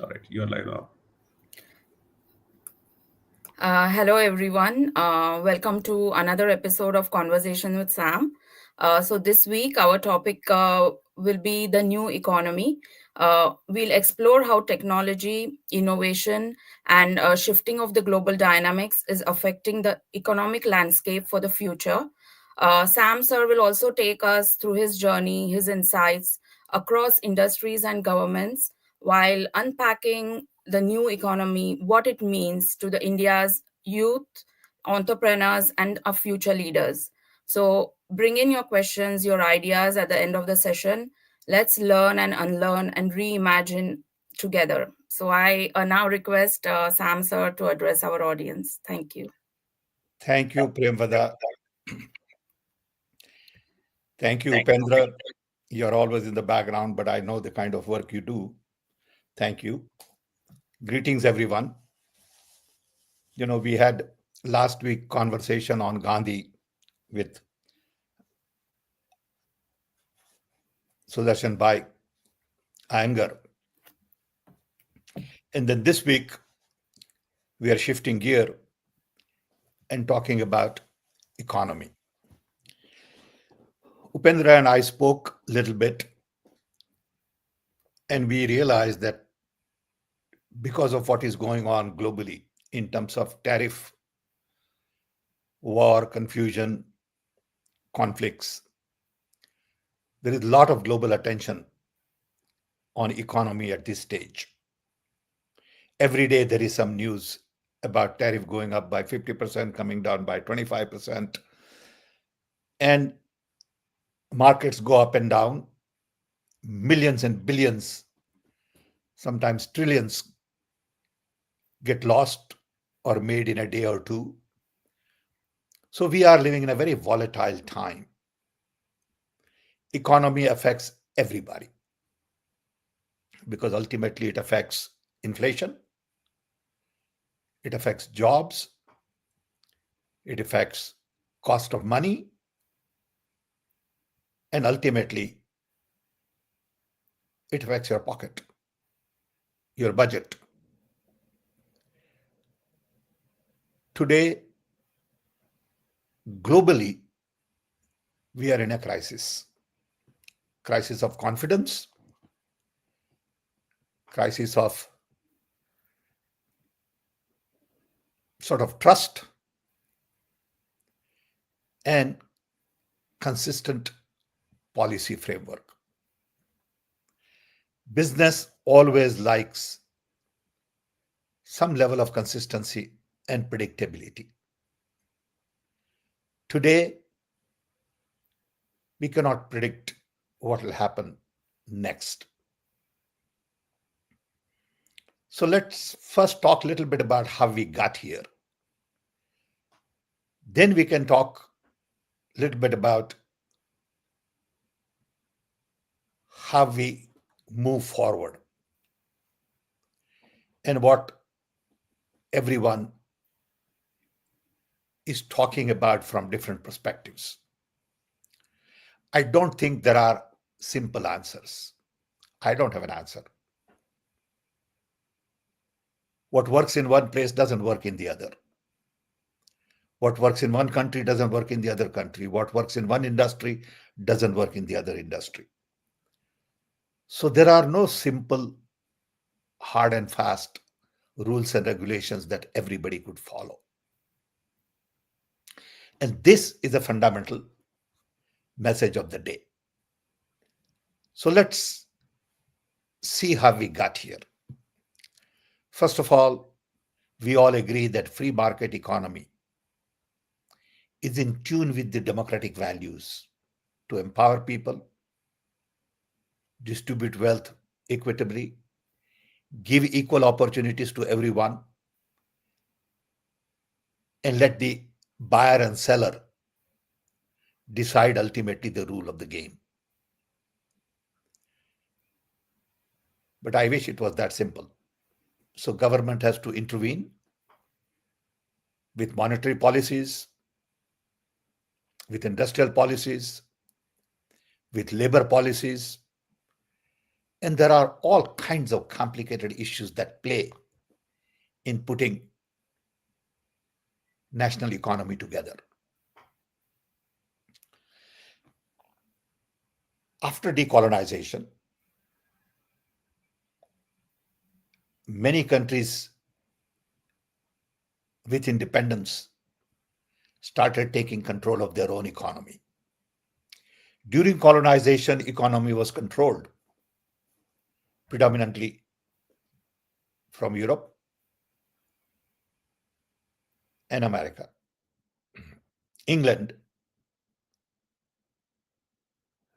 All right, you're live now. Hello, everyone. Welcome to another episode of Conversation with Sam. So, this week, our topic will be the new economy. We'll explore how technology, innovation, and shifting of the global dynamics is affecting the economic landscape for the future. Sam, sir, will also take us through his journey, his insights across industries and governments while unpacking the new economy, what it means to the India's youth, entrepreneurs, and our future leaders. So bring in your questions, your ideas at the end of the session. Let's learn and unlearn and reimagine together. So I now request Sam sir to address our audience. Thank you. Thank you, Premvada. Thank you, Upendra. You're always in the background, but I know the kind of work you do. Thank you. Greetings, everyone. We had last week conversation on Gandhi with Sudarshan Bhai Iyengar. And then this week, we are shifting gear and talking about economy. Upendra and I spoke a little bit, and we realized that because of what is going on globally in terms of tariff, war, confusion, conflicts, there is a lot of global attention on economy at this stage. Every day there is some news about tariff going up by 50%, coming down by 25%, and markets go up and down. Millions and billions, sometimes trillions, get lost or made in a day or two. So we are living in a very volatile time. Economy affects everybody because ultimately it affects inflation, it affects jobs, it affects cost of money, and ultimately it affects your pocket, your budget. Today, globally, we are in a crisis of confidence, crisis of sort of trust, and consistent policy framework. Business always likes some level of consistency and predictability. Today, we cannot predict what will happen next. So let's first talk a little bit about how we got here. Then we can talk a little bit about how we move forward and what everyone is talking about from different perspectives. I don't think there are simple answers. I don't have an answer. What works in one place doesn't work in the other. What works in one country doesn't work in the other country. What works in one industry doesn't work in the other industry. So there are no simple, hard and fast rules and regulations that everybody could follow. And this is a fundamental message of the day. So let's see how we got here. First of all, we all agree that free market economy is in tune with the democratic values to empower people, distribute wealth equitably, give equal opportunities to everyone, and let the buyer and seller decide ultimately the rule of the game. But I wish it was that simple. So government has to intervene with monetary policies, with industrial policies, with labor policies, And there are all kinds of complicated issues that play in putting national economy together. After decolonization, many countries with independence started taking control of their own economy. During colonization, economy was controlled predominantly from Europe and America. England,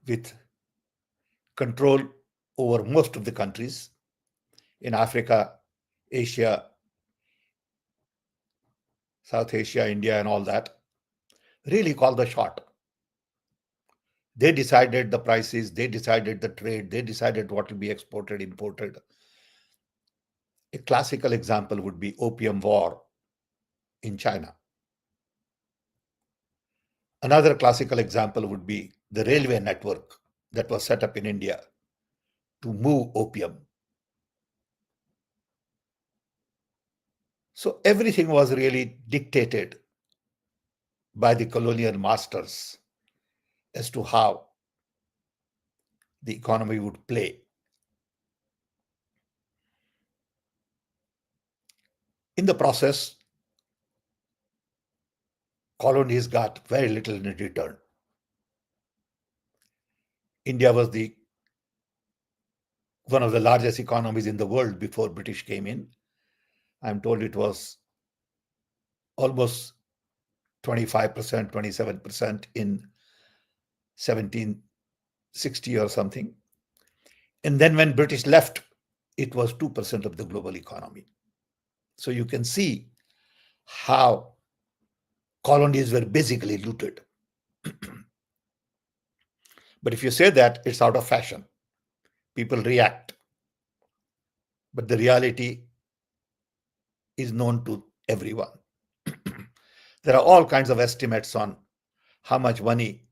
with control over most of the countries in Africa, Asia, South Asia, India, and all that, really called the shot. They decided the prices, they decided the trade, they decided what will be exported, imported. A classical example would be Opium War in China. Another classical example would be the railway network that was set up in India to move opium. So everything was really dictated by the colonial masters as to how the economy would play. In the process, colonies got very little in return. India was the one of the largest economies in the world before British came in. I'm told it was almost 25%, 27% in 1760 or something. And then when British left, it was 2% of the global economy. So you can see how colonies were basically looted. But if you say that, it's out of fashion. People react. But the reality is known to everyone. There are all kinds of estimates on how much money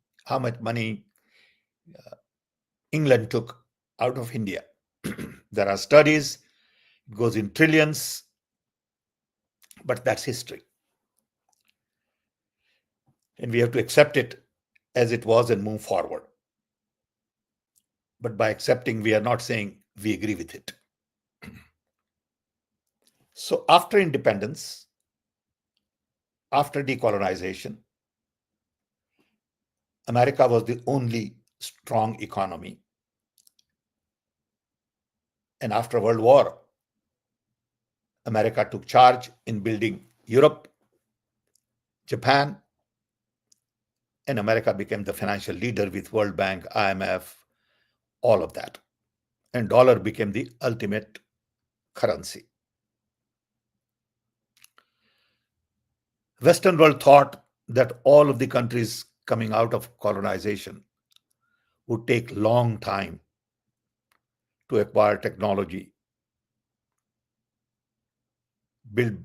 England took out of India. There are studies, it goes in trillions, but that's history. And we have to accept it as it was and move forward. But by accepting, we are not saying we agree with it. So after independence, after decolonization, America was the only strong economy. And after World War, America took charge in building Europe, Japan, and America became the financial leader with World Bank, IMF, all of that. And dollar became the ultimate currency. Western world thought that all of the countries coming out of colonization would take long time to acquire technology, build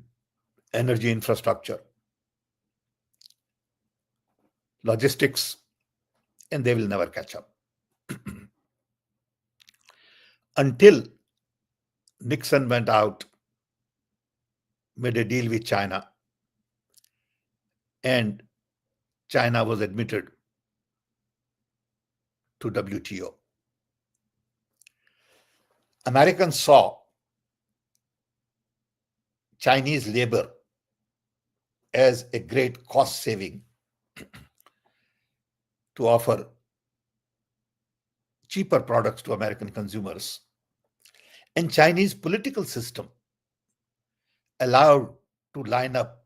energy infrastructure, logistics, and they will never catch up. Until Nixon went out, made a deal with China, and China was admitted to WTO. Americans saw Chinese labor as a great cost saving to offer cheaper products to American consumers. And Chinese political system allowed to line up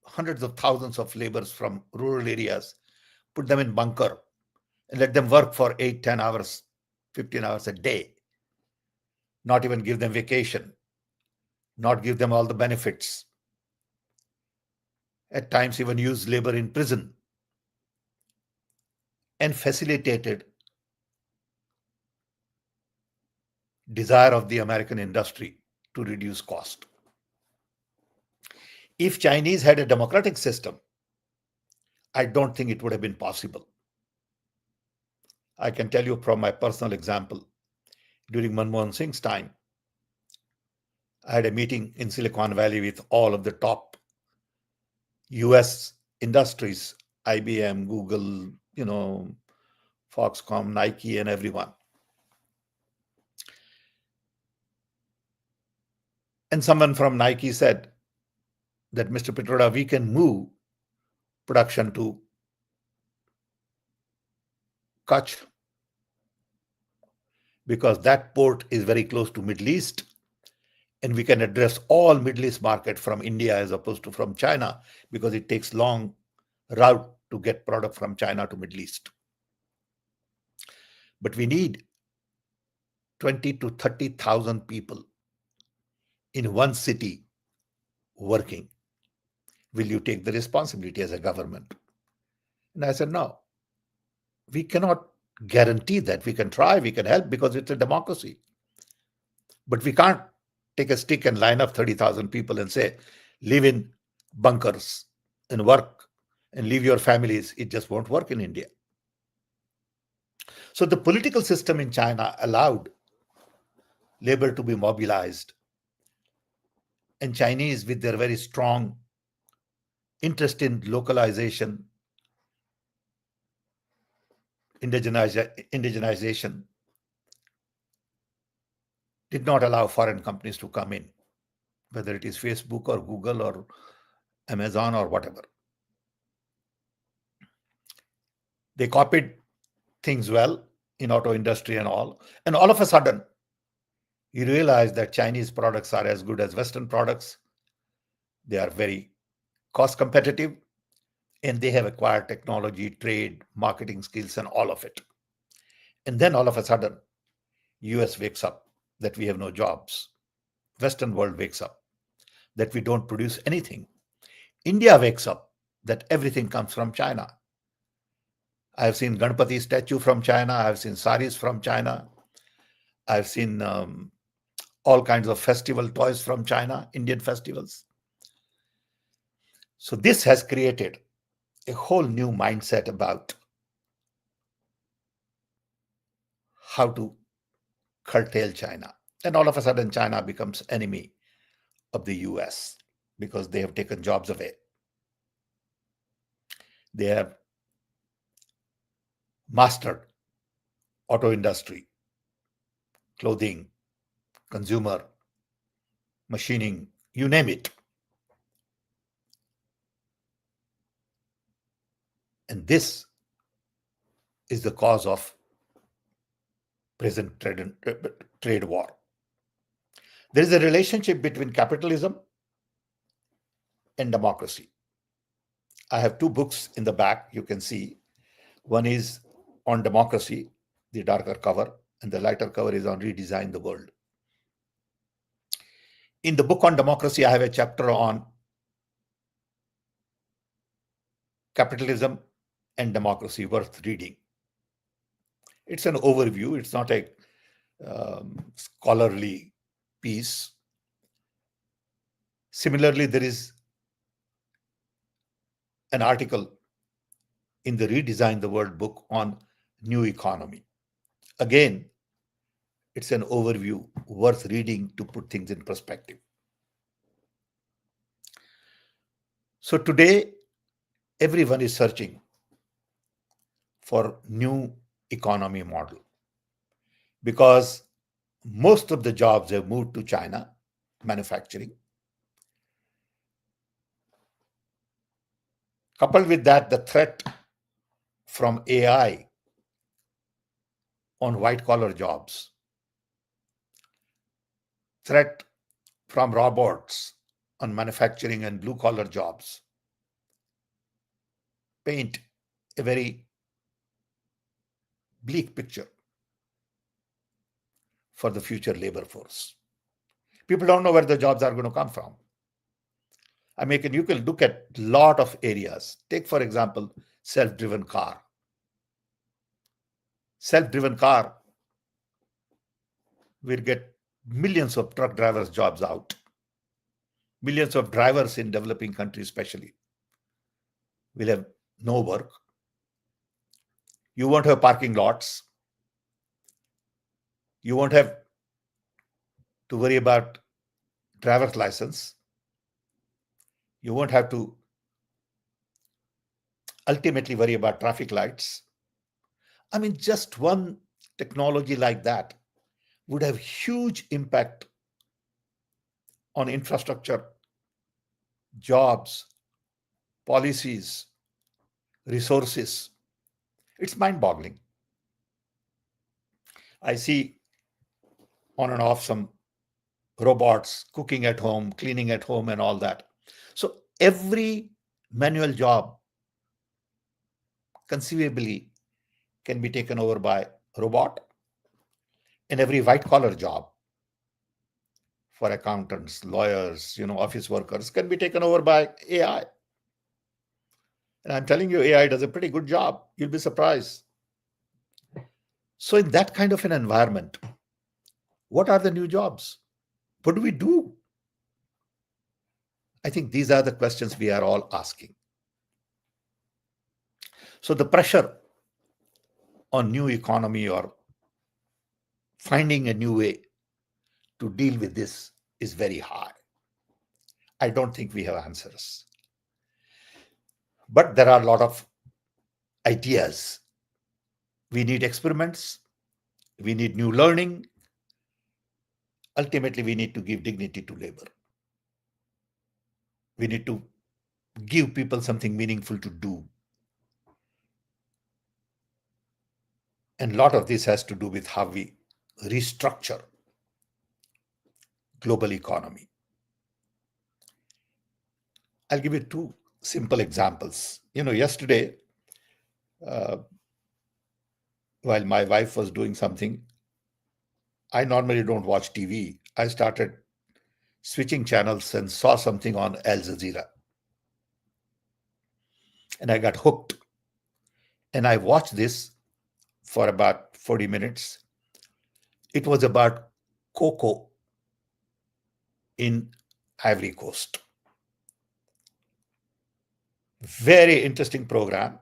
hundreds of thousands of laborers from rural areas, put them in bunker, and let them work for 8, 10 hours, 15 hours a day, not even give them vacation, not give them all the benefits, at times even use labor in prison, and facilitated desire of the American industry to reduce cost. If Chinese had a democratic system, I don't think it would have been possible. I can tell you from my personal example. During Manmohan Singh's time, I had a meeting in Silicon Valley with all of the top US industries, IBM, Google, Foxconn, Nike, and everyone. And someone from Nike said that, Mr. Pitroda, we can move production to Kutch because that port is very close to Middle East, and we can address all Middle East market from India as opposed to from China, because it takes long route to get product from China to Middle East. But we need 20 to 30,000 people in one city working. Will you take the responsibility as a government? And I said, no, we cannot guarantee that. We can try, we can help, because it's a democracy. But we can't take a stick and line up 30,000 people and say, live in bunkers and work and leave your families. It just won't work in India. So the political system in China allowed labor to be mobilized. And Chinese, with their very strong interest in localization, indigenization, did not allow foreign companies to come in, whether it is Facebook or Google or Amazon or whatever. They copied things well in auto industry and all of a sudden, you realize that Chinese products are as good as Western products. They are very cost competitive, and they have acquired technology, trade, marketing skills, and all of it. And then all of a sudden, US wakes up that we have no jobs. Western world wakes up that we don't produce anything. India wakes up that everything comes from China. I have seen Ganpati statue from China. I have seen saris from China. I've seen all kinds of festival toys from China, Indian festivals. So this has created a whole new mindset about how to curtail China. And all of a sudden, China becomes enemy of the US because they have taken jobs away. They have mastered auto industry, clothing, consumer, machining, you name it. And this is the cause of present trade war. There is a relationship between capitalism and democracy. I have two books in the back, you can see. One is on democracy, the darker cover, and the lighter cover is on redesign the world. In the book on democracy, I have a chapter on capitalism and democracy worth reading. It's an overview, it's not a scholarly piece. Similarly, there is an article in the Redesign the World book on new economy. Again, it's an overview worth reading to put things in perspective. So today, everyone is searching for new economy model because most of the jobs have moved to China, manufacturing. Coupled with that, the threat from AI on white-collar jobs, threat from robots on manufacturing and blue-collar jobs paint a very bleak picture for the future labor force. People don't know where the jobs are going to come from. I mean, you can look at a lot of areas. Take, for example, self-driven car. Self-driven car will get millions of truck drivers' jobs out. Millions of drivers in developing countries especially will have no work. You won't have parking lots. You won't have to worry about driver's license. You won't have to ultimately worry about traffic lights. I mean, just one technology like that would have huge impact on infrastructure, jobs, policies, resources. It's mind-boggling. I see on and off some robots cooking at home, cleaning at home, and all that. So every manual job conceivably can be taken over by robot, and every white collar job for accountants, lawyers, office workers can be taken over by AI. And I'm telling you, AI does a pretty good job. You'll be surprised. So in that kind of an environment, what are the new jobs? What do we do? I think these are the questions we are all asking. So the pressure on new economy or finding a new way to deal with this is very high. I don't think we have answers. But there are a lot of ideas. We need experiments. We need new learning. Ultimately, we need to give dignity to labor. We need to give people something meaningful to do. And a lot of this has to do with how we restructure global economy. I'll give you two simple examples. Yesterday, uh, while my wife was doing something, I normally don't watch TV. I started switching channels and saw something on Al Jazeera. And I got hooked. And I watched this for about 40 minutes. It was about cocoa in Ivory Coast. Very interesting program.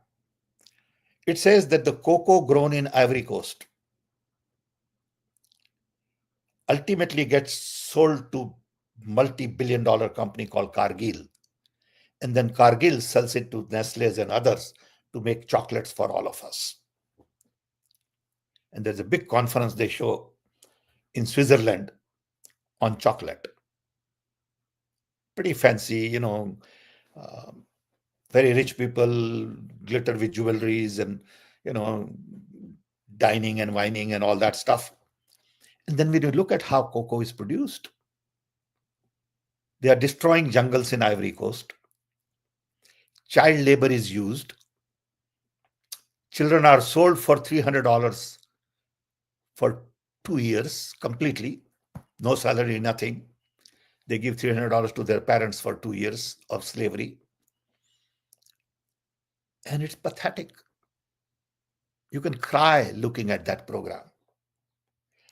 It says that the cocoa grown in Ivory Coast ultimately gets sold to multi-billion dollar company called Cargill. And then Cargill sells it to Nestle's and others to make chocolates for all of us. And there's a big conference they show in Switzerland on chocolate. Pretty fancy, um, very rich people, glitter with jewelries and, you know, dining and wining and all that stuff. And then when you look at how cocoa is produced, they are destroying jungles in Ivory Coast. Child labor is used. Children are sold for $300 for 2 years completely, no salary, nothing. They give $300 to their parents for 2 years of slavery. And it's pathetic. You can cry looking at that program,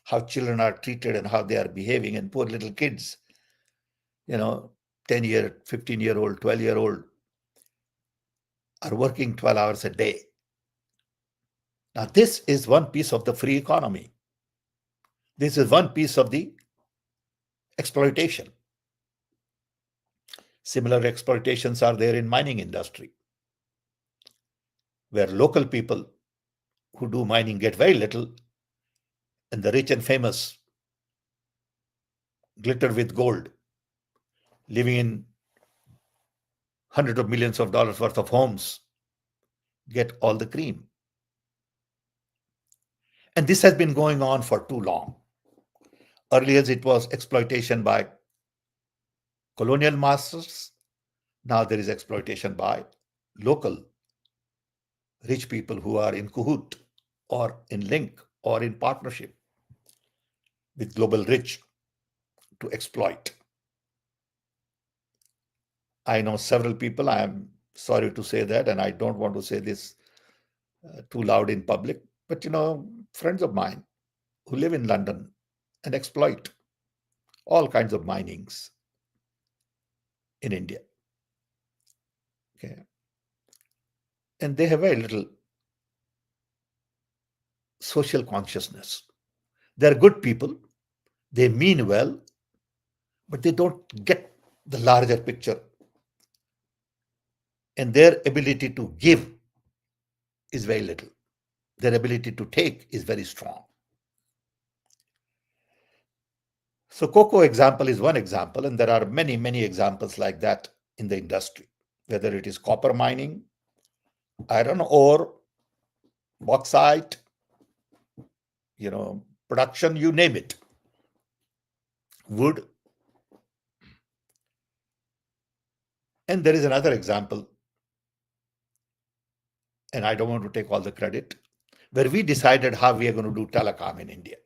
how children are treated and how they are behaving, and poor little kids, you know, 10-year, 15-year-old, 12-year-old are working 12 hours a day. Now, this is one piece of the free economy. This is one piece of the exploitation. Similar exploitations are there in mining industry, where local people who do mining get very little, and the rich and famous glitter with gold, living in hundreds of millions of dollars worth of homes, get all the cream. And this has been going on for too long. Earlier, it was exploitation by colonial masters. Now there is exploitation by local rich people who are in cahoot or in link or in partnership with global rich to exploit. I know several people, I am sorry to say that, and I don't want to say this too loud in public, but friends of mine who live in London and exploit all kinds of minings in India. Okay. And they have very little social consciousness. They're good people, they mean well, but they don't get the larger picture, and their ability to give is very little. Their ability to take is very strong. So cocoa example is one example, and there are many, many examples like that in the industry, whether it is copper mining, iron ore, bauxite, production, you name it, wood. And there is another example, and I don't want to take all the credit, where we decided how we are going to do telecom in India.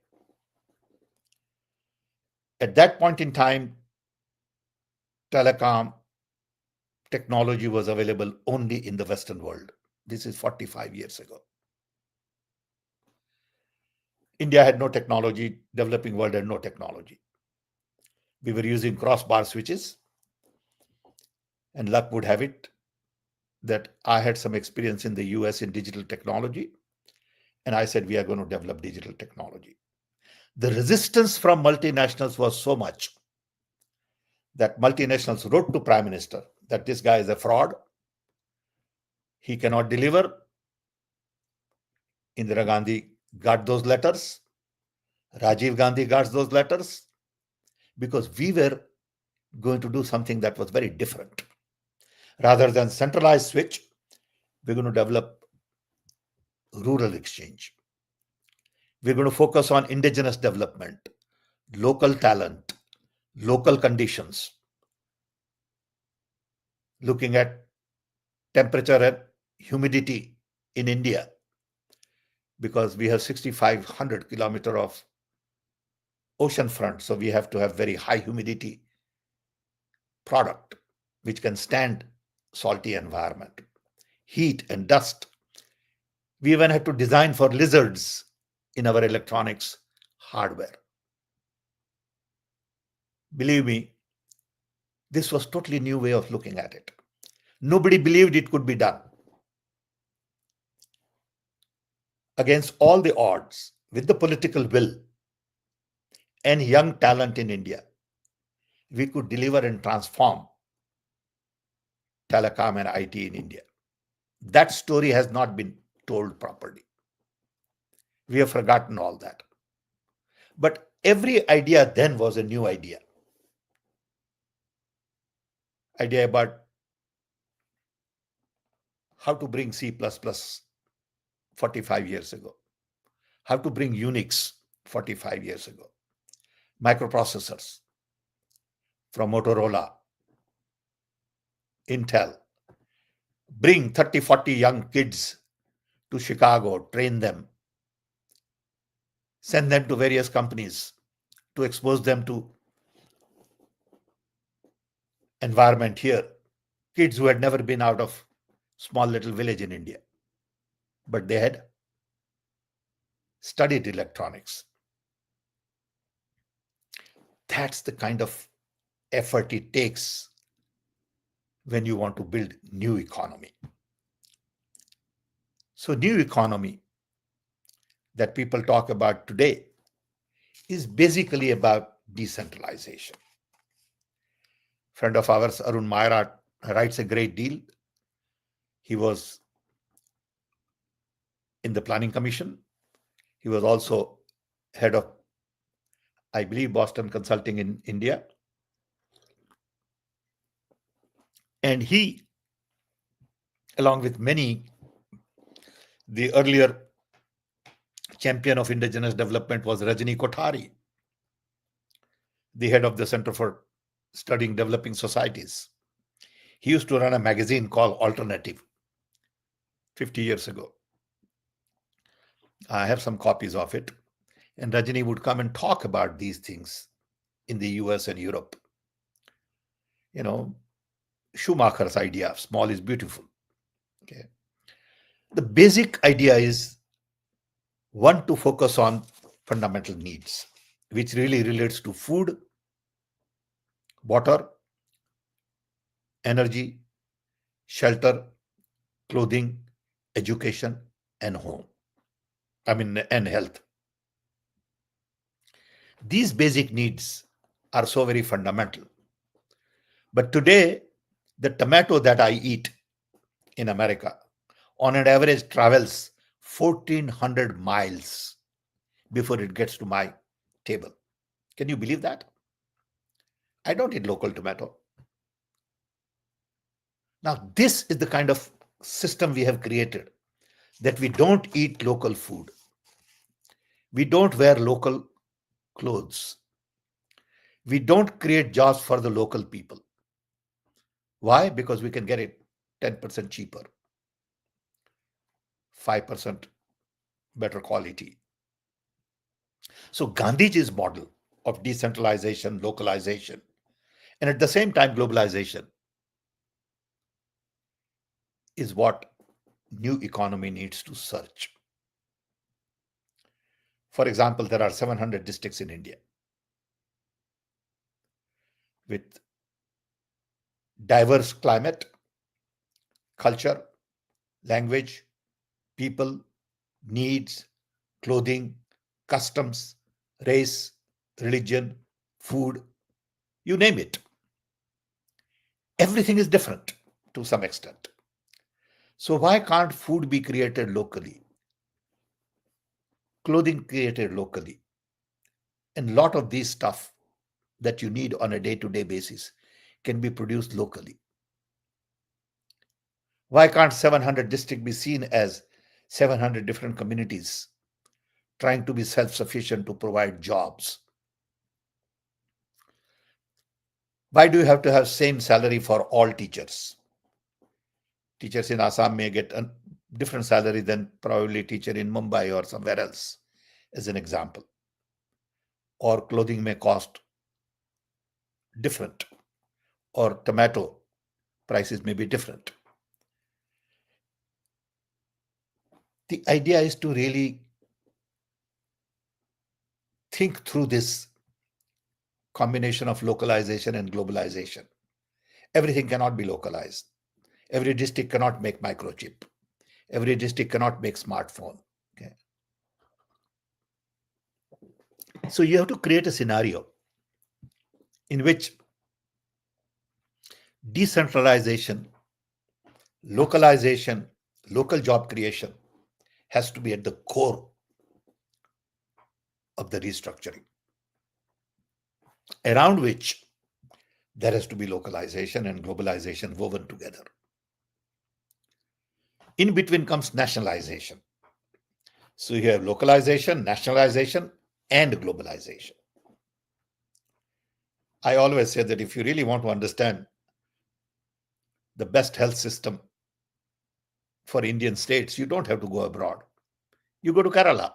At that point in time, telecom technology was available only in the Western world. This is 45 years ago. India had no technology, developing world had no technology. We were using crossbar switches, and luck would have it that I had some experience in the US in digital technology, and I said, we are going to develop digital technology. The resistance from multinationals was so much that multinationals wrote to Prime Minister that this guy is a fraud, he cannot deliver. Indira Gandhi got those letters, Rajiv Gandhi got those letters, because we were going to do something that was very different. Rather than centralized switch, we're going to develop rural exchange. We're going to focus on indigenous development, local talent, local conditions, looking at temperature and humidity in India, because we have 6,500 kilometers of ocean front, so we have to have very high humidity product which can stand salty environment, heat and dust. We even had to design for lizards in our electronics hardware. Believe me, this was totally new way of looking at it. Nobody believed it could be done. Against all the odds, with the political will and young talent in India, we could deliver and transform telecom and IT in India. That story has not been told properly. We have forgotten all that. But every idea then was a new idea. Idea about how to bring C++ 45 years ago, how to bring Unix 45 years ago, microprocessors from Motorola, Intel, bring 30, 40 young kids to Chicago, train them, send them to various companies to expose them to environment here. Kids who had never been out of small little village in India, but they had studied electronics. That's the kind of effort it takes when you want to build new economy. So new economy that people talk about today is basically about decentralization. Friend of ours, Arun Maira, writes a great deal. He was in the Planning Commission. He was also head of, I believe, Boston Consulting in India. And he, along with many, the earlier champion of indigenous development was Rajni Kothari, the head of the Center for Studying Developing Societies. He used to run a magazine called Alternative 50 years ago. I have some copies of it. And Rajni would come and talk about these things in the US and Europe. Schumacher's idea of small is beautiful. Okay. The basic idea is one, to focus on fundamental needs, which really relates to food, water, energy, shelter, clothing, education, and home. And health. These basic needs are so very fundamental. But today, the tomato that I eat in America on an average travels 1400 miles before it gets to my table. Can you believe that? I don't eat local tomato. Now, this is the kind of system we have created, that we don't eat local food, we don't wear local clothes, we don't create jobs for the local people. Why? Because we can get it 10% cheaper, 5% better quality. So Gandhiji's model of decentralization, localization, and at the same time globalization is what new economy needs to search. For example, there are 700 districts in India with diverse climate, culture, language, people, needs, clothing, customs, race, religion, food, you name it. Everything is different to some extent. So, why can't food be created locally, clothing created locally, and a lot of these stuff that you need on a day to day basis can be produced locally? Why can't 700 districts be seen as 700 different communities trying to be self sufficient to provide jobs? Why do you have to have same salary for all teachers? Teachers in Assam may get a different salary than probably teacher in Mumbai or somewhere else, as an example. Or clothing may cost different, or tomato prices may be different. The idea is to really think through this combination of localization and globalization. Everything cannot be localized. Every district cannot make microchip. Every district cannot make smartphone. Okay. So you have to create a scenario in which decentralization, localization, local job creation has to be at the core of the restructuring, around which there has to be localization and globalization woven together. In between comes nationalization. So you have localization, nationalization, and globalization. I always say that if you really want to understand the best health system for Indian states, you don't have to go abroad. You go to Kerala.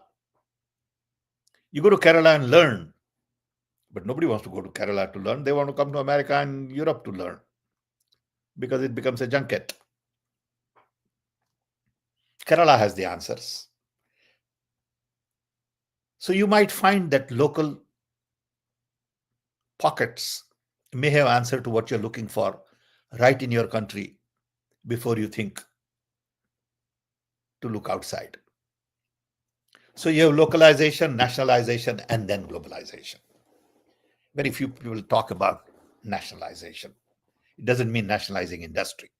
You go to Kerala and learn. But nobody wants to go to Kerala to learn. They want to come to America and Europe to learn because it becomes a junket. Kerala has the answers. So you might find that local pockets may have answer to what you're looking for right in your country before you think to look outside. So you have localization, nationalization, and then globalization. Very few people talk about nationalization. It doesn't mean nationalizing industry.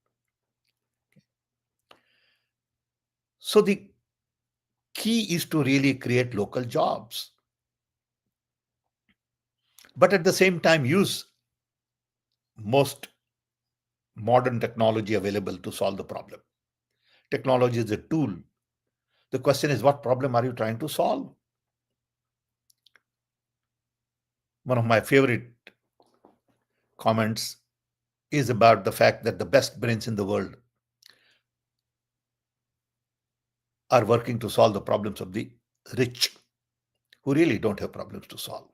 So the key is to really create local jobs, but at the same time use most modern technology available to solve the problem. Technology is a tool. The question is, what problem are you trying to solve? One of my favorite comments is about the fact that the best brains in the world are working to solve the problems of the rich, who really don't have problems to solve.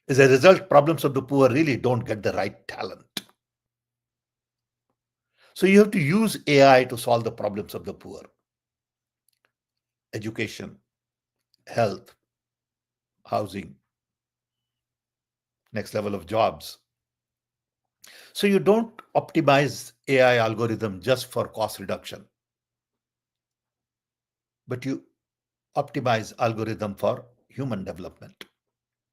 As a result, problems of the poor really don't get the right talent. So you have to use AI to solve the problems of the poor. Education, health, housing, next level of jobs. So you don't optimize AI algorithm just for cost reduction, but you optimize algorithm for human development.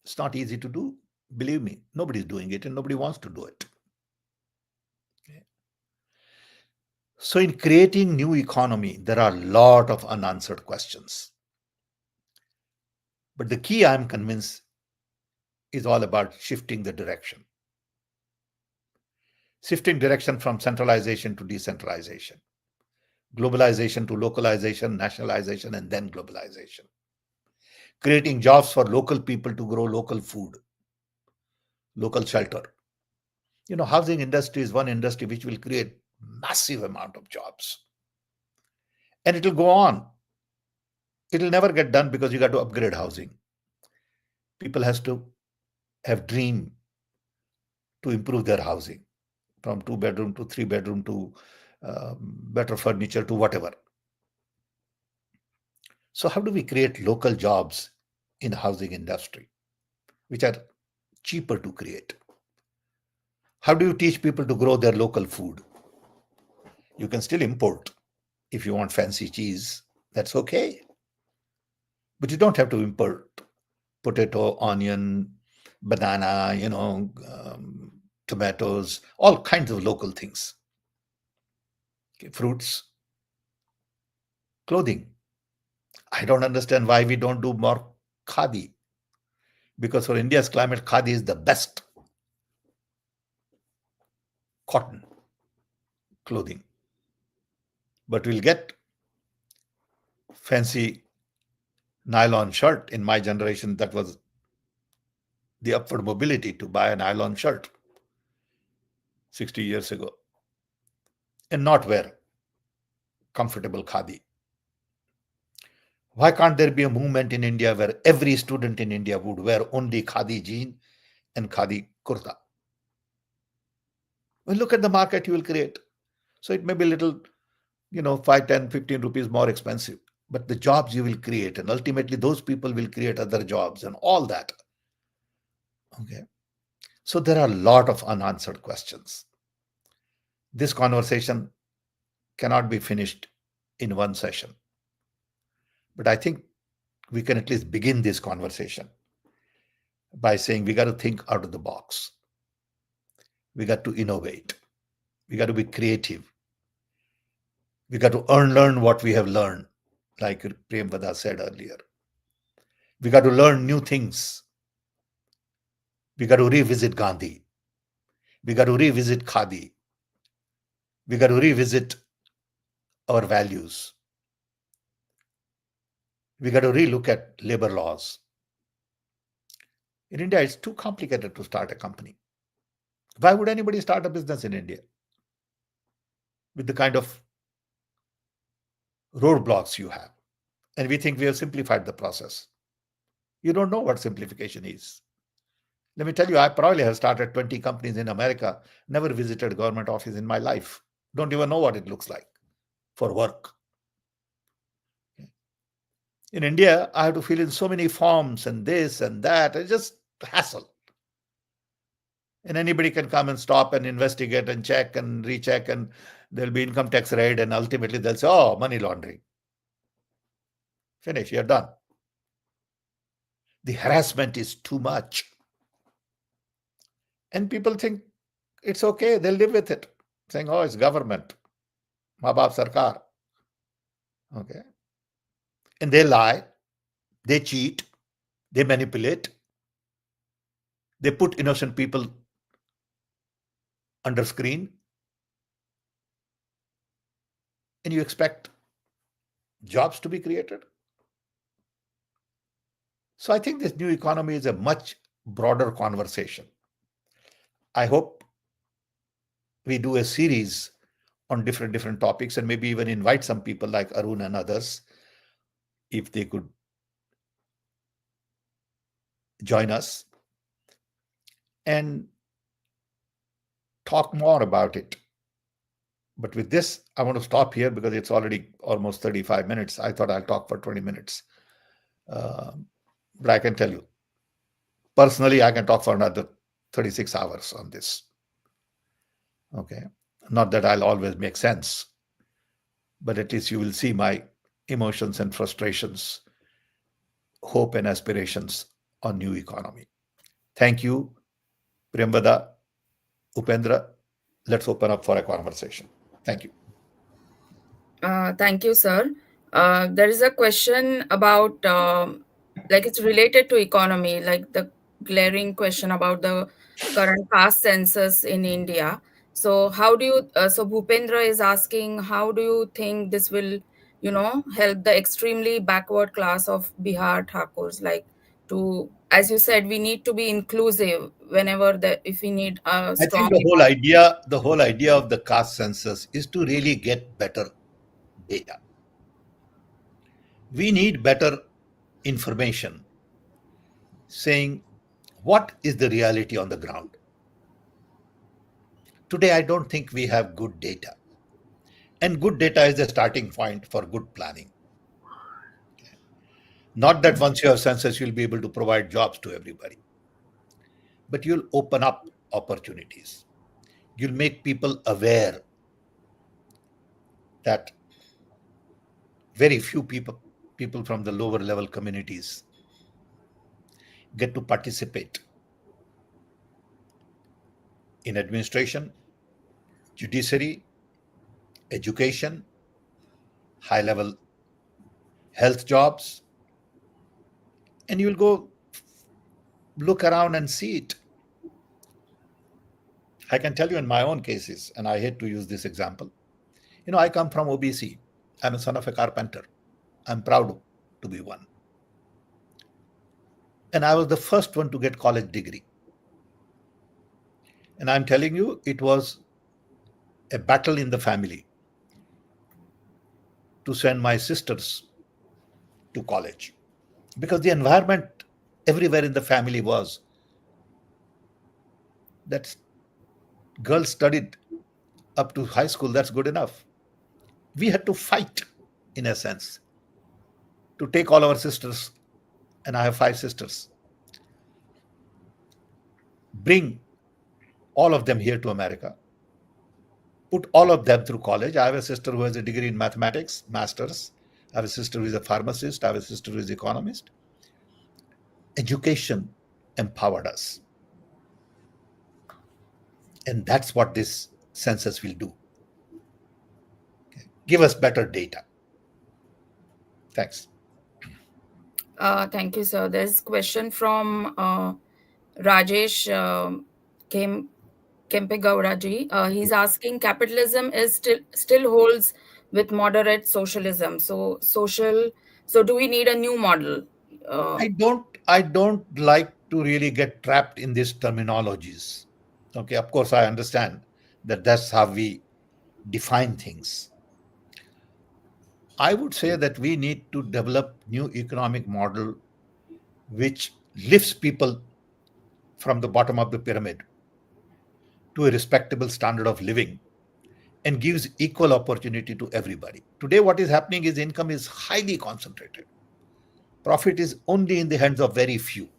It's not easy to do. Believe me, nobody's doing it and nobody wants to do it. Okay. So, in creating new economy, there are a lot of unanswered questions. But the key, I'm convinced, is all about shifting the direction. Shifting direction from centralization to decentralization, globalization to localization, nationalization, and then globalization. Creating jobs for local people to grow local food, local shelter. Housing industry is one industry which will create massive amount of jobs. And it will go on. It will never get done because you got to upgrade housing. People has to have dream to improve their housing from 2 bedroom to 3 bedroom to better furniture to whatever. So how do we create local jobs in housing industry, which are cheaper to create? How do you teach people to grow their local food? You can still import if you want fancy cheese. That's okay. But you don't have to import potato, onion, banana, tomatoes, all kinds of local things. Okay, fruits, clothing. I don't understand why we don't do more khadi. Because for India's climate, khadi is the best cotton clothing. But we'll get fancy nylon shirt. In my generation, that was the upward mobility to buy a nylon shirt 60 years ago and not wear comfortable khadi. Why can't there be a movement in India where every student in India would wear only khadi jean and khadi kurta? Well, look at the market you will create. So it may be a little, 5, 10, 15 rupees more expensive. But the jobs you will create, and ultimately those people will create other jobs and all that. Okay. So there are a lot of unanswered questions. This conversation cannot be finished in one session. But I think we can at least begin this conversation by saying we got to think out of the box. We got to innovate. We got to be creative. We got to unlearn what we have learned, like Premvada said earlier. We got to learn new things. We got to revisit Gandhi. We got to revisit Khadi. We got to revisit our values. We got to relook at labor laws. In India, it's too complicated to start a company. Why would anybody start a business in India with the kind of roadblocks you have? And we think we have simplified the process. You don't know what simplification is. Let me tell you, I probably have started 20 companies in America, never visited a government office in my life. Don't even know what it looks like for work. In India, I have to fill in so many forms and this and that. It's just hassle. And anybody can come and stop and investigate and check and recheck, and there'll be income tax raid, and ultimately they'll say, oh, money laundering. Finish, you're done. The harassment is too much. And people think it's okay, they'll live with it, saying, oh, it's government. Ma baap sarkar. Okay. And they lie, they cheat, they manipulate, they put innocent people under screen, and you expect jobs to be created. So I think this new economy is a much broader conversation. I hope we do a series on different topics and maybe even invite some people like Arun and others if they could join us and talk more about it. But with this, I want to stop here because it's already almost 35 minutes. I thought I'll talk for 20 minutes. But I can tell you, personally, I can talk for another 36 hours on this. Okay. Not that I'll always make sense, but at least you will see my emotions and frustrations, hope and aspirations on new economy. Thank you, Priyambada, Upendra. Let's open up for a conversation. Thank you. Thank you, sir. There is a question about, like, it's related to economy, like the glaring question about the current caste census in India. So, so Bhupendra is asking, how do you think this will, help the extremely backward class of Bihar Thakurs? Like, as you said, we need to be inclusive if we need a I think strong economy. the whole idea of the caste census is to really get better data. We need better information saying what is the reality on the ground. Today, I don't think we have good data. And good data is the starting point for good planning. Not that once you have census, you'll be able to provide jobs to everybody, but you'll open up opportunities. You'll make people aware that very few people from the lower level communities get to participate in administration, judiciary, education, high level health jobs, and you'll go look around and see it. I can tell you in my own cases, and I hate to use this example. I come from OBC. I'm a son of a carpenter. I'm proud to be one. And I was the first one to get college degree. And I'm telling you, it was a battle in the family to send my sisters to college because the environment everywhere in the family was that girls studied up to high school, that's good enough. We had to fight, in a sense, to take all our sisters, and I have five sisters, bring all of them here to America, put all of them through college. I have a sister who has a degree in mathematics, master's. I have a sister who is a pharmacist. I have a sister who is an economist. Education empowered us. And that's what this census will do. Give us better data. Thanks. Thank you, sir. There's a question from Rajesh Kem Kempegowda ji. He's asking, capitalism is still holds with moderate socialism. So do we need a new model? Uh, I don't like to really get trapped in these terminologies. Okay, of course I understand that that's how we define things. I would say that we need to develop new economic model which lifts people from the bottom of the pyramid to a respectable standard of living and gives equal opportunity to everybody. Today, what is happening is income is highly concentrated. Profit is only in the hands of very few.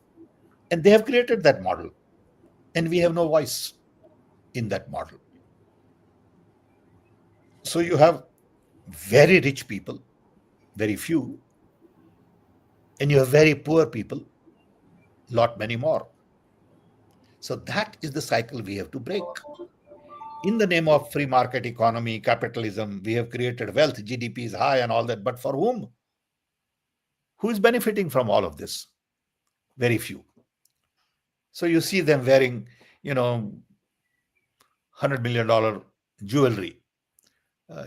And they have created that model. And we have no voice in that model. So you have very rich people, very few, and you have very poor people, lot many more. So that is the cycle we have to break. In the name of free market economy, capitalism, we have created wealth, GDP is high and all that. But for whom? Who is benefiting from all of this? Very few. So you see them wearing, $100 million jewelry.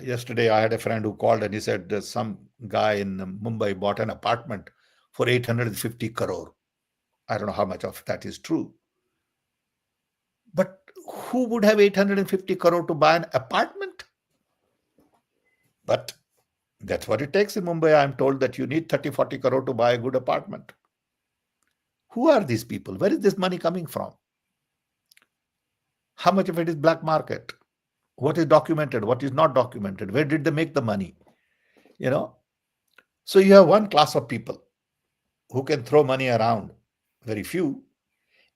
Yesterday, I had a friend who called and he said some guy in Mumbai bought an apartment for 850 crore. I don't know how much of that is true. But who would have 850 crore to buy an apartment? But that's what it takes in Mumbai. I'm told that you need 30, 40 crore to buy a good apartment. Who are these people? Where is this money coming from? How much of it is black market? What is documented? What is not documented? Where did they make the money? You know? So you have one class of people who can throw money around, very few,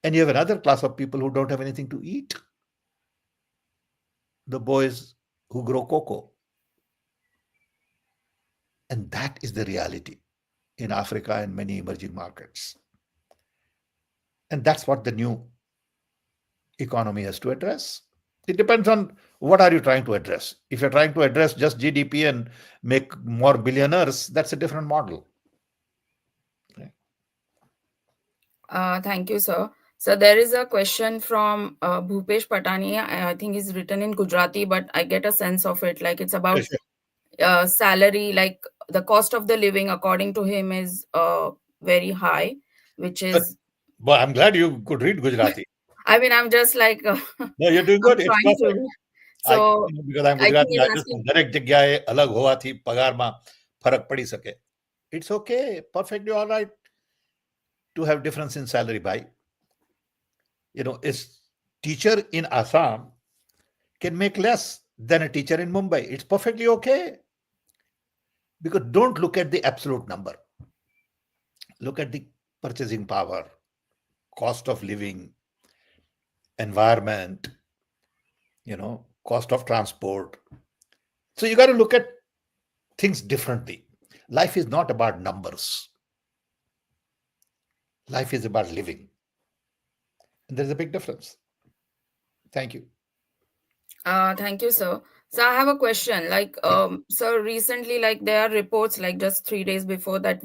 and you have another class of people who don't have anything to eat. The boys who grow cocoa. And that is the reality in Africa and many emerging markets. And that's what the new economy has to address. It depends on what are you trying to address. If you're trying to address just GDP and make more billionaires, that's a different model. Okay. Thank you, sir. So there is a question from Bhupesh Patani. I think he's written in Gujarati, but I get a sense of it. Like it's Yeah, about sure. salary, like the cost of the living, according to him, is very high, which But, is, but I'm glad you could read Gujarati. I mean, I'm just like, No, you're doing I'm good. It's trying perfect. to. I, So because I'm I think Gujarati, he's I asking. understand દરેક જગ્યાએ અલગ હોવાથી પગારમાં ફરક પડી શકે. It's okay, perfectly all right to have difference in salary. By a teacher in Assam can make less than a teacher in Mumbai. It's perfectly okay, because don't look at the absolute number. Look at the purchasing power, cost of living, environment, cost of transport. So you got to look at things differently. Life is not about numbers. Life is about living. And there's a big difference. Thank you. Thank you, sir. So I have a question. Like, Yeah. so recently, like there are reports, like just 3 days before that,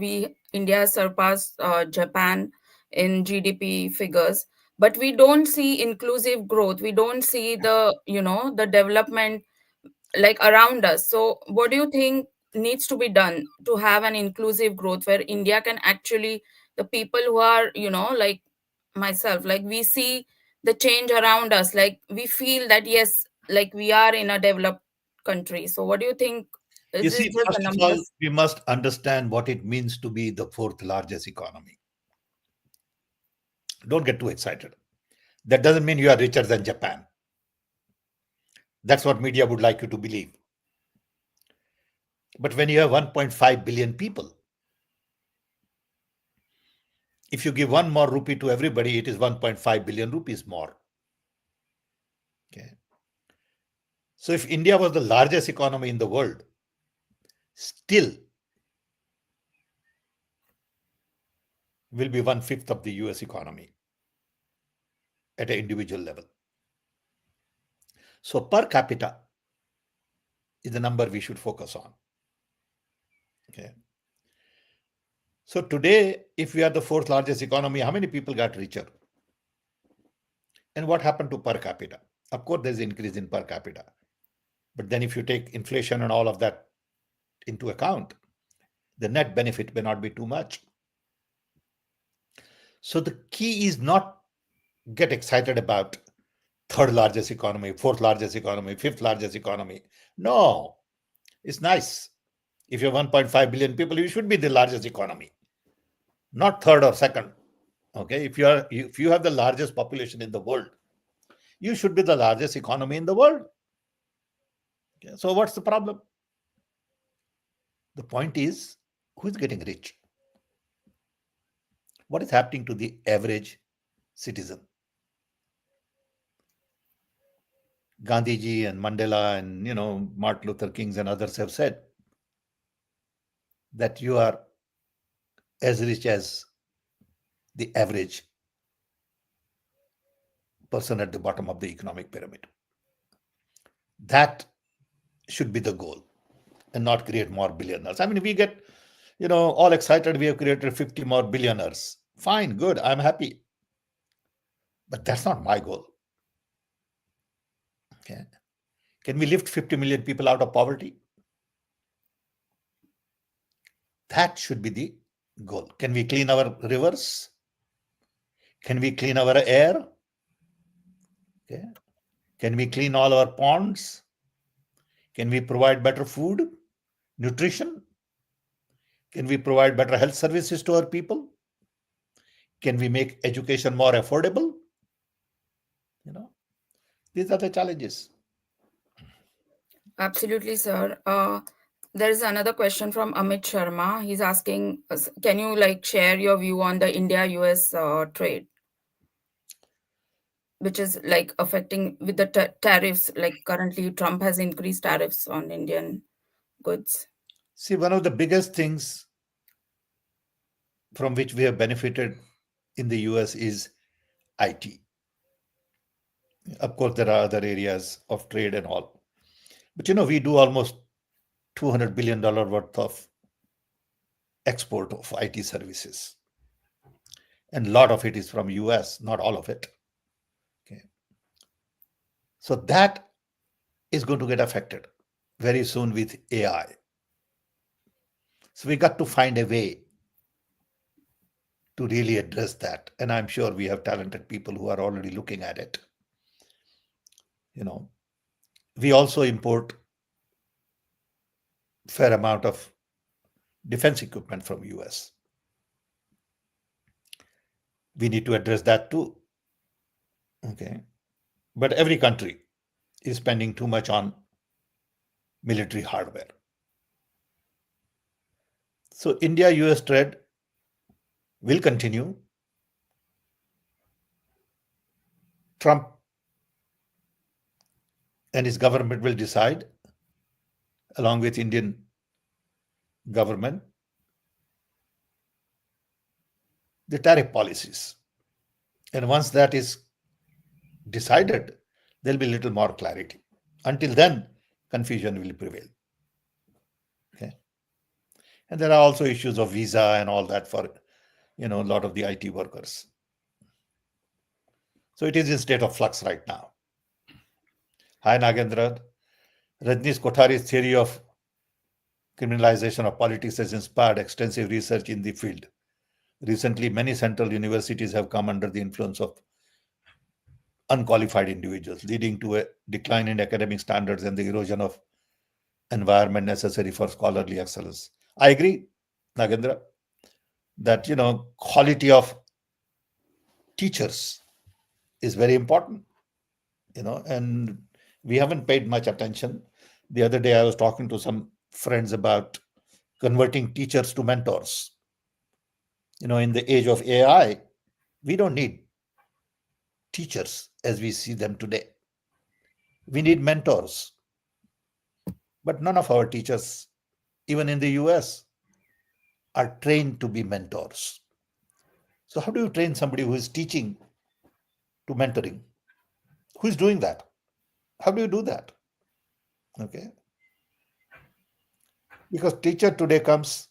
India has surpassed Japan in GDP figures, but we don't see inclusive growth. We don't see the development like around us. So what do you think needs to be done to have an inclusive growth where India can actually, the people who are, like myself, like we see the change around us, like we feel that yes, like we are in a developed country. So what do you think? You Is it see, just the first of all, numbers? we must understand what it means to be the fourth largest economy. Don't get too excited. That doesn't mean you are richer than Japan. That's what media would like you to believe. But when you have 1.5 billion people, if you give one more rupee to everybody, it is 1.5 billion rupees more. Okay. So if India was the largest economy in the world, still will be one fifth of the US economy at an individual level. So per capita is the number we should focus on. Okay. So today, if we are the fourth largest economy, how many people got richer? And what happened to per capita? Of course, there's increase in per capita. But then if you take inflation and all of that into account, the net benefit may not be too much. So the key is not get excited about third largest economy, fourth largest economy, fifth largest economy. No, it's nice. If you're 1.5 billion people, you should be the largest economy, not third or second. Okay, if you have the largest population in the world, you should be the largest economy in the world. Okay, so what's the problem? The point is, who is getting rich? What is happening to the average citizen? Gandhiji and Mandela and Martin Luther Kings and others have said that you are as rich as the average person at the bottom of the economic pyramid. That should be the goal, and not create more billionaires. I mean, we get all excited. We have created 50 more billionaires. Fine, good. I'm happy, but that's not my goal. Okay, can we lift 50 million people out of poverty? That should be the goal. Can we clean our rivers? Can we clean our air? Okay. Can we clean all our ponds? Can we provide better food, nutrition? Can we provide better health services to our people? Can we make education more affordable? You know, these are the challenges. Absolutely, sir. There is another question from Amit Sharma. He's asking, can you like share your view on the India-US trade, which is like affecting with the tariffs? Like currently, Trump has increased tariffs on Indian goods. See, one of the biggest things from which we have benefited in the US is IT. Of course, there are other areas of trade and all. But we do almost $200 billion worth of export of IT services. And a lot of it is from US, not all of it. Okay. So that is going to get affected very soon with AI. So we got to find a way to really address that. And I'm sure we have talented people who are already looking at it. You know, we also import fair amount of defense equipment from US. We need to address that too. Okay. But every country is spending too much on military hardware. So India US trade will continue. Trump and his government will decide, along with Indian government, the tariff policies. And once that is decided, there'll be little more clarity. Until then, confusion will prevail. Okay. And there are also issues of visa and all that for a lot of the IT workers. So it is in state of flux right now. Hi Nagendra. Rajneesh Kothari's theory of criminalization of politics has inspired extensive research in the field. Recently, many central universities have come under the influence of unqualified individuals, leading to a decline in academic standards and the erosion of environment necessary for scholarly excellence. I agree, Nagendra, that quality of teachers is very important, and we haven't paid much attention. The other day I was talking to some friends about converting teachers to mentors. In the age of AI, we don't need teachers as we see them today. We need mentors. But none of our teachers, even in the US, are trained to be mentors. So, how do you train somebody who is teaching to mentoring? Who is doing that? How do you do that? Okay. Because teacher today comes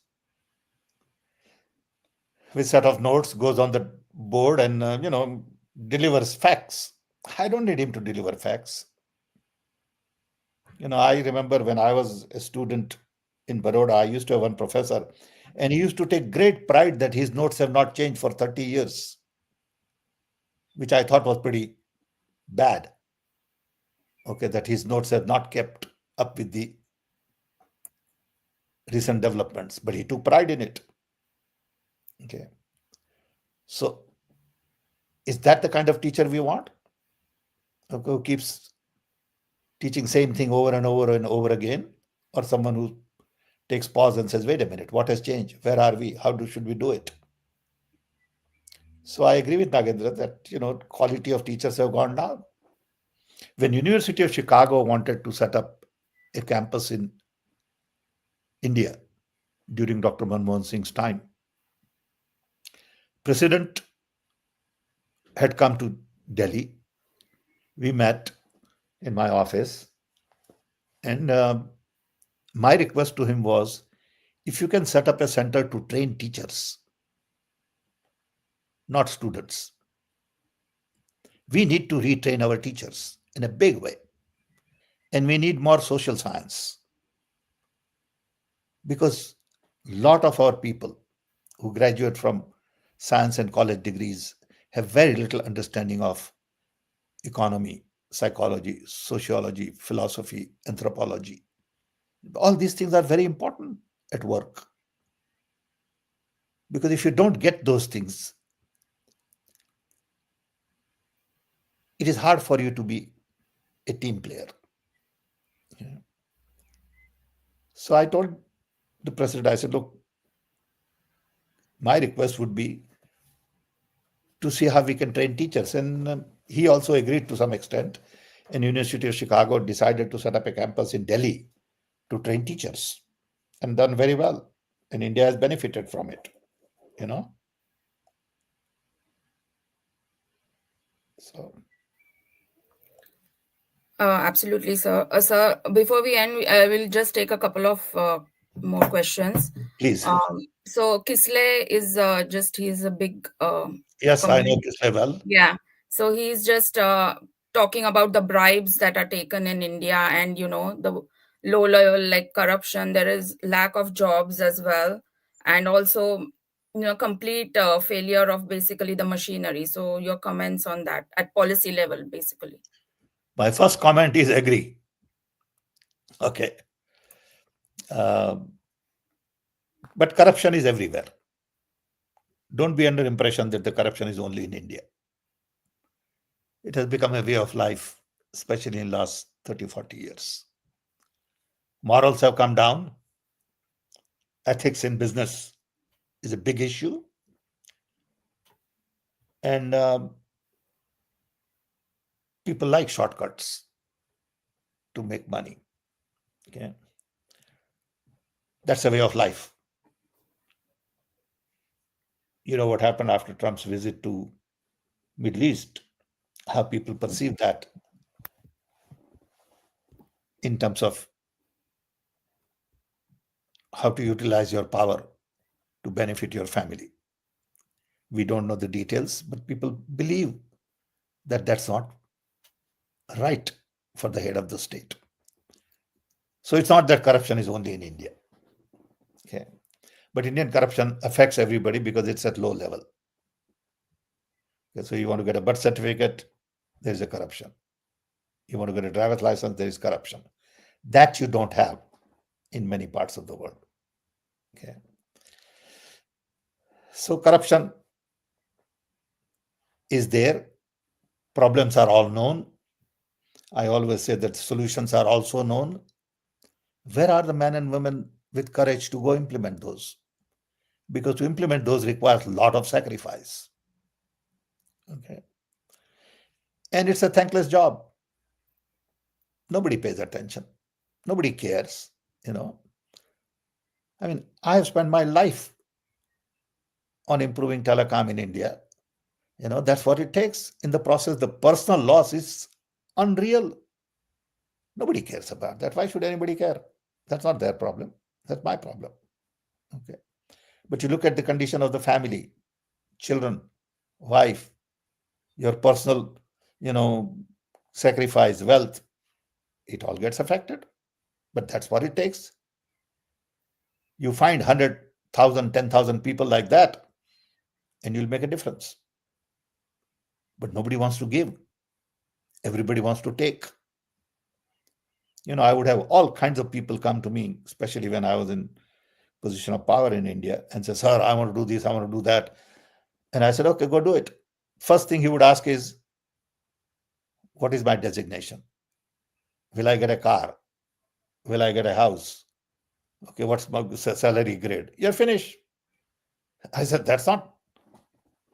with set of notes, goes on the board and, delivers facts. I don't need him to deliver facts. I remember when I was a student in Baroda, I used to have one professor, and he used to take great pride that his notes have not changed for 30 years, which I thought was pretty bad. Okay, that his notes have not kept up with the recent developments, but he took pride in it. Okay. So, is that the kind of teacher we want? Okay, who keeps teaching same thing over and over and over again, or someone who takes pause and says, "Wait a minute, what has changed? Where are we? How should we do it?" So I agree with Nagendra that quality of teachers have gone down. When University of Chicago wanted to set up a campus in India during Dr. Manmohan Singh's time, President had come to Delhi. We met in my office, and my request to him was, if you can set up a center to train teachers, not students. We need to retrain our teachers in a big way. And we need more social science, because a lot of our people who graduate from science and college degrees have very little understanding of economy, psychology, sociology, philosophy, anthropology. All these things are very important at work. Because if you don't get those things, it is hard for you to be a team player. So I told the president, I said, look, my request would be to see how we can train teachers. And he also agreed to some extent. And University of Chicago decided to set up a campus in Delhi to train teachers, and done very well. And India has benefited from it, you know. So Absolutely, sir. Sir, before we end, I will just take a couple of more questions. please. So Kisle is he's a big Yes, I know comment. this level. Yeah. So he's just talking about the bribes that are taken in India, and the low level like corruption. There is lack of jobs as well, and also complete failure of basically the machinery. So your comments on that at policy level, basically. My first comment is agree. Okay. Uh, but corruption is everywhere. Don't be under impression that the corruption is only in India. It has become a way of life, especially in last 30, 40 years. Morals have come down. Ethics in business is a big issue. And people like shortcuts to make money. Okay. That's a way of life. You know what happened after Trump's visit to Middle East, how people perceive that in terms of how to utilize your power to benefit your family. We don't know the details, but people believe that that's not right for the head of the state. So it's not that corruption is only in India. Okay. But Indian corruption affects everybody because it's at low level. Okay, so you want to get a birth certificate, there is a corruption. You want to get a driver's license, there is corruption. That you don't have in many parts of the world. Okay. So corruption is there. Problems are all known. I always say that solutions are also known. Where are the men and women with courage to go implement those? Because to implement those requires a lot of sacrifice. Okay. And it's a thankless job. Nobody pays attention. Nobody cares. You know, I mean, I have spent my life on improving telecom in India. You know, that's what it takes. In the process, the personal loss is unreal. Nobody cares about that. Why should anybody care? That's not their problem. That's my problem. Okay. But you look at the condition of the family, children, wife, your personal, you know, sacrifice, wealth, it all gets affected. But that's what it takes. You find 100,000, 10,000 people like that, and you'll make a difference. But nobody wants to give. Everybody wants to take. You know, I would have all kinds of people come to me, especially when I was in position of power in India, and say, "Sir, I want to do this, I want to do that." And I said, "Okay, go do it." First thing he would ask is, "What is my designation? Will I get a car? Will I get a house? Okay, what's my salary grade?" You're finished. I said, "That's not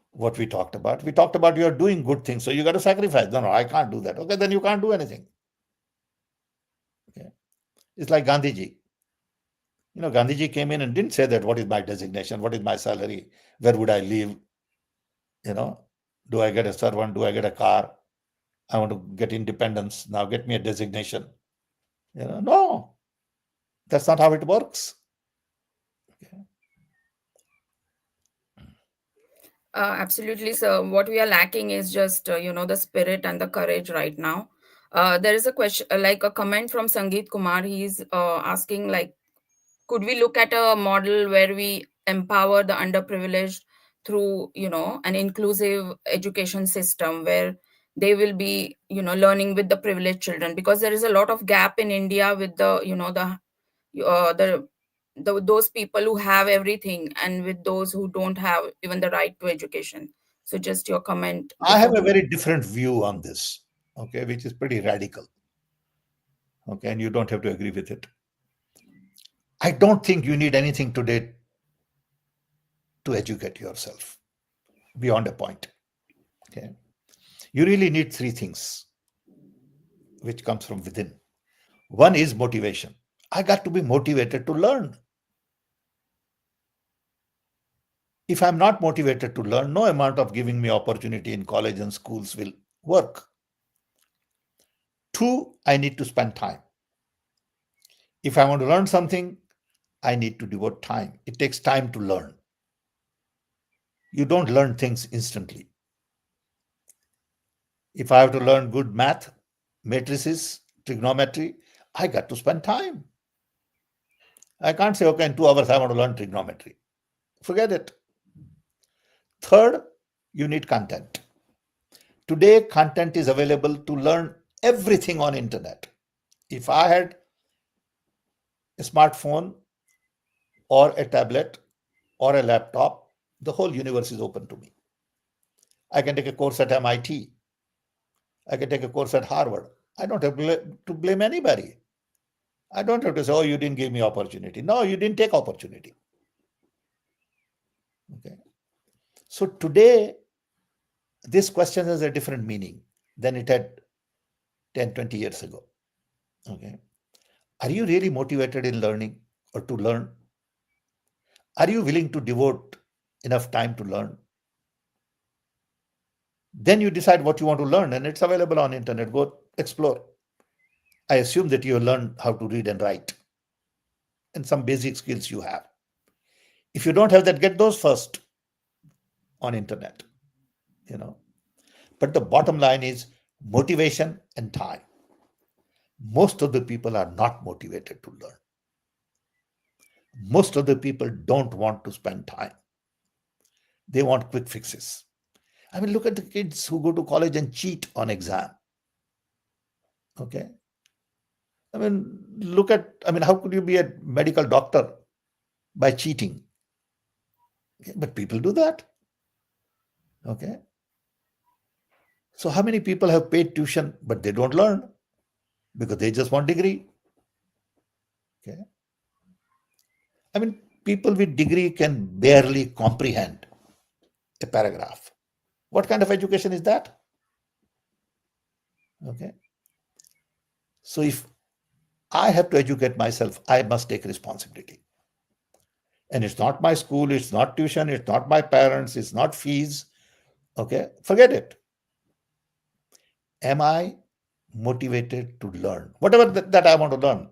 what we talked about. We talked about you're doing good things, so you got to sacrifice." No, no, I can't do that. Okay, then you can't do anything. Okay. It's like Gandhiji. You know, Gandhiji came in and didn't say that what is my designation, what is my salary, where would I live, you know, do I get a servant, do I get a car? I want to get independence. Now get me a designation. You know, no, that's not how it works. Okay. Absolutely, sir. What we are lacking is just the spirit and the courage right now. There is a question, like a comment from Sangeet Kumar. He's asking, like, could we look at a model where we empower the underprivileged through an inclusive education system where they will be learning with the privileged children, because there is a lot of gap in India with the those people who have everything and with those who don't have even the right to education. So just your comment I have before. a very different view on this, okay, which is pretty radical. Okay, and you don't have to agree with it. I don't think you need anything today to educate yourself beyond a point. Okay. You really need three things which comes from within. One is motivation. I got to be motivated to learn. If I'm not motivated to learn, no amount of giving me opportunity in college and schools will work. Two, I need to spend time. If I want to learn something, I need to devote time. It takes time to learn. You don't learn things instantly. If I have to learn good math, matrices, trigonometry, I got to spend time. I can't say, okay, in 2 hours I want to learn trigonometry. Forget it. Third, you need content. Today, content is available to learn everything on internet. If I had a smartphone or a tablet or a laptop, the whole universe is open to me. I can take a course at MIT. I can take a course at Harvard. I don't have to blame anybody. I don't have to say, oh, you didn't give me opportunity. No, you didn't take opportunity. Okay. So today, this question has a different meaning than it had 10, 20 years ago. Okay. Are you really motivated in learning or to learn? Are you willing to devote enough time to learn? Then you decide what you want to learn, and it's available on internet. Go explore. I assume that you learn how to read and write and some basic skills you have. If you don't have that, get those first on internet, you know. But the bottom line is motivation and time. Most of the people are not motivated to learn. Most of the people don't want to spend time. They want quick fixes. I mean, look at the kids who go to college and cheat on exam. Okay. How could you be a medical doctor by cheating? Okay, but people do that. Okay. So how many people have paid tuition, but they don't learn because they just want degree? Okay. I mean, people with degree can barely comprehend a paragraph. What kind of education is that? Okay. So if I have to educate myself, I must take responsibility. And it's not my school, it's not tuition, it's not my parents, it's not fees. Okay. Forget it. Am I motivated to learn? Whatever that I want to learn.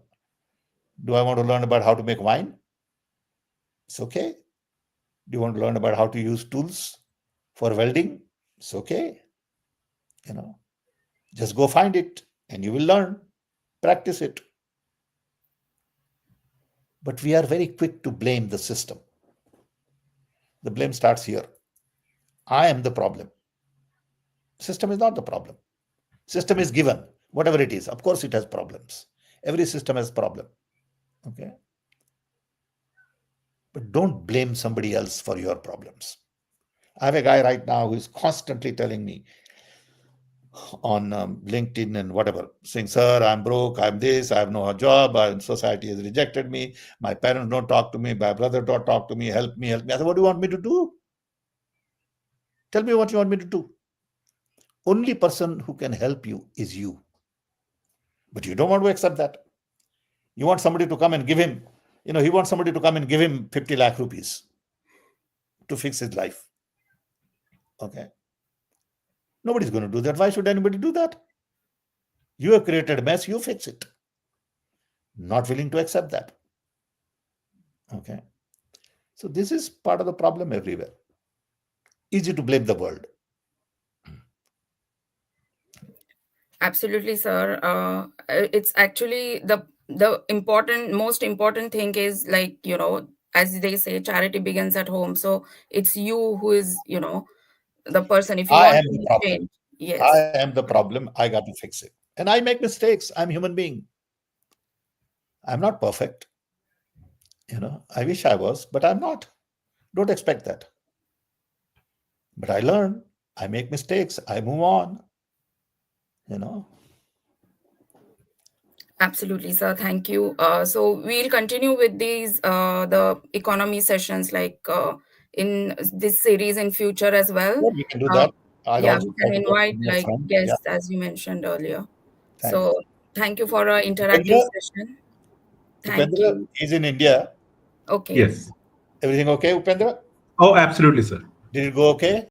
Do I want to learn about how to make wine? It's okay. Do you want to learn about how to use tools for welding? It's okay. You know, just go find it and you will learn. Practice it. But we are very quick to blame the system. The blame starts here. I am the problem. System is not the problem. System is given, whatever it is. Of course, it has problems. Every system has problem. Okay. But don't blame somebody else for your problems. I have a guy right now who is constantly telling me on LinkedIn and whatever, saying, sir, I'm broke, I'm this, I have no job, society has rejected me, my parents don't talk to me, my brother don't talk to me, help me, help me. I said, what do you want me to do? Tell me what you want me to do. Only person who can help you is you. But you don't want to accept that. You want somebody to come and give him, he wants somebody to come and give him 50 lakh rupees to fix his life. Okay. Nobody's going to do that. Why should anybody do that? You have created a mess, you fix it. Not willing to accept that. Okay. So this is part of the problem everywhere. Easy to blame the world. Absolutely, sir. It's actually the most important thing is, like, as they say, charity begins at home. So it's you who is, the person. If you I want am to the make problem. change, yes. I am the problem. I got to fix it. And I make mistakes. I'm a human being. I'm not perfect. I wish I was, but I'm not. Don't expect that. But I learn. I make mistakes. I move on. You know. Absolutely, sir. Thank you. So we'll continue with these the economy sessions, like in this series in future as well. Yeah, we can do Uh, that. I'll yeah, also we try can to get invite some more like friends. Yeah. guests as you mentioned earlier. Thanks. So thank you for an interactive Upendra, session. Thank Upendra you. is in India. Okay. Yes. Everything okay, Upendra? Oh, absolutely, sir. Did it go okay?